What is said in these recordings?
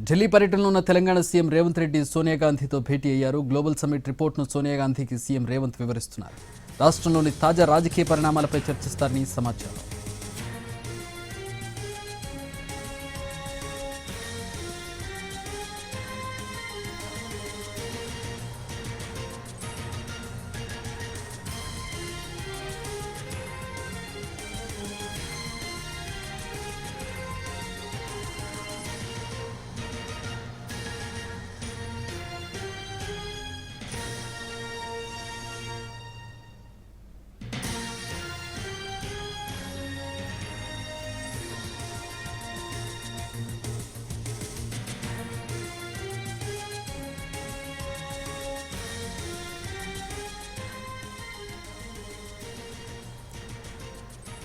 ఢిల్లీ పర్యటనలో ఉన్న తెలంగాణ సీఎం రేవంత్ రెడ్డి సోనియా గాంధీతో భేటీ అయ్యారు. గ్లోబల్ సమ్మిట్ రిపోర్ట్ను సోనియా గాంధీకి సీఎం రేవంత్ వివరిస్తున్నారు. రాష్ట్రంలోని తాజా రాజకీయ పరిణామాలపై చర్చిస్తారని సమాచారం.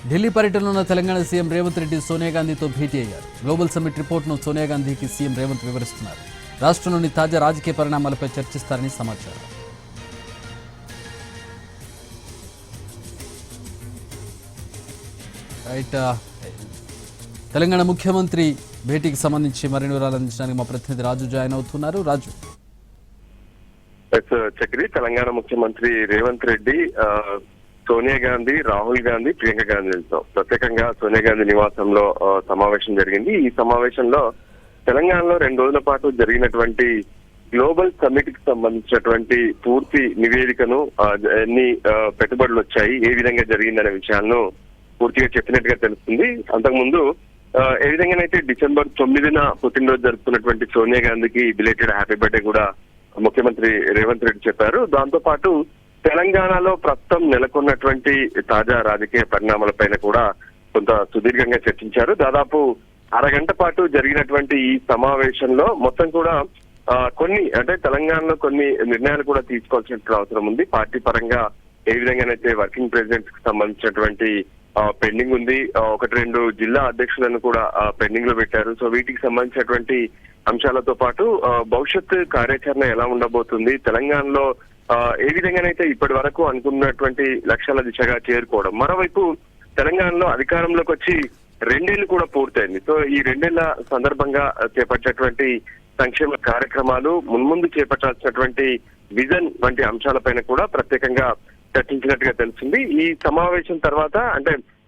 ఢిల్లీ పర్యటనలో ఉన్న తెలంగాణ సీఎం రేవంత్ రెడ్డి సోనియా గాంధీతో భేటీ అయ్యారు. గ్లోబల్ సమ్మిట్ రిపోర్ట్ను సోనియా గాంధీకి సీఎం రేవంత్ వివరిస్తున్నారు. రాష్ట్రంలోని తాజా రాజకీయ పరిణామాలపై చర్చిస్తారని సమాచారం. రైట్, తెలంగాణ ముఖ్యమంత్రి భేటీకి సంబంధించి మరిన్ని వివరాలు అందించడానికి మా ప్రతినిధి రాజు జాయిన్ అవుతున్నారు. రాజు, చక్రి, తెలంగాణ ముఖ్యమంత్రి రేవంత్ రెడ్డి సోనియా గాంధీ, రాహుల్ గాంధీ, ప్రియాంక గాంధీలతో ప్రత్యేకంగా సోనియా గాంధీ నివాసంలో సమావేశం జరిగింది. ఈ సమావేశంలో తెలంగాణలో 2 రోజుల పాటు జరిగినటువంటి గ్లోబల్ సమ్మిట్ కి సంబంధించినటువంటి పూర్తి నివేదికను, ఎన్ని పెట్టుబడులు వచ్చాయి, ఏ విధంగా జరిగిందనే విషయాలను పూర్తిగా చెప్పినట్టుగా తెలుస్తుంది. అంతకుముందు ఏ విధంగానైతే డిసెంబర్ 9న పుట్టినరోజు జరుపుకున్నటువంటి సోనియా గాంధీకి బిలేటెడ్ హ్యాపీ బర్త్డే కూడా ముఖ్యమంత్రి రేవంత్ రెడ్డి చెప్పారు. దాంతో పాటు తెలంగాణలో ప్రస్తుతం నెలకొన్నటువంటి తాజా రాజకీయ పరిణామాలపైన కూడా కొంత సుదీర్ఘంగా చర్చించారు. దాదాపు అరగంట పాటు జరిగినటువంటి ఈ సమావేశంలో మొత్తం కూడా తెలంగాణలో కొన్ని నిర్ణయాలు కూడా తీసుకోవాల్సిన అవసరం ఉంది. పార్టీ పరంగా ఏ విధంగానైతే వర్కింగ్ ప్రెసిడెంట్స్ కి సంబంధించినటువంటి పెండింగ్ ఉంది. 1-2 జిల్లా అధ్యక్షులను కూడా పెండింగ్ లో పెట్టారు. సో వీటికి సంబంధించినటువంటి అంశాలతో పాటు భవిష్యత్ కార్యాచరణ ఎలా ఉండబోతుంది, తెలంగాణలో ఏ విధంగానైతే ఇప్పటి వరకు అనుకున్నటువంటి లక్ష్యాల దిశగా చేరుకోవడం, మరోవైపు తెలంగాణలో అధికారంలోకి వచ్చి 2 ఏళ్లు కూడా పూర్తయింది. సో ఈ 2 ఏళ్ల సందర్భంగా చేపట్టేటువంటి సంక్షేమ కార్యక్రమాలు, మున్ముందు చేపట్టాల్సినటువంటి విజన్ వంటి అంశాలపైన కూడా ప్రత్యేకంగా చర్చించినట్టుగా తెలిసింది. ఈ సమావేశం తర్వాత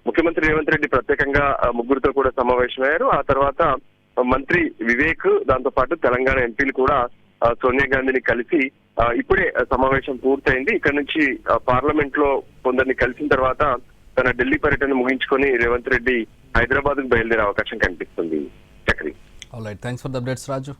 ముఖ్యమంత్రి రేవంత్ రెడ్డి ప్రత్యేకంగా ముగ్గురితో కూడా సమావేశమయ్యారు. ఆ తర్వాత మంత్రి వివేక్, దాంతో పాటు తెలంగాణ ఎంపీలు కూడా సోనియా గాంధీని కలిసి ఇప్పుడే సమావేశం పూర్తయింది. ఇక్కడ నుంచి పార్లమెంట్ లో కొందరిని కలిసిన తర్వాత తన ఢిల్లీ పర్యటన ముగించుకొని రేవంత్ రెడ్డి హైదరాబాద్ కు బయలుదేరే అవకాశం కనిపిస్తుంది. Chakri, all right, thanks for the updates Raju.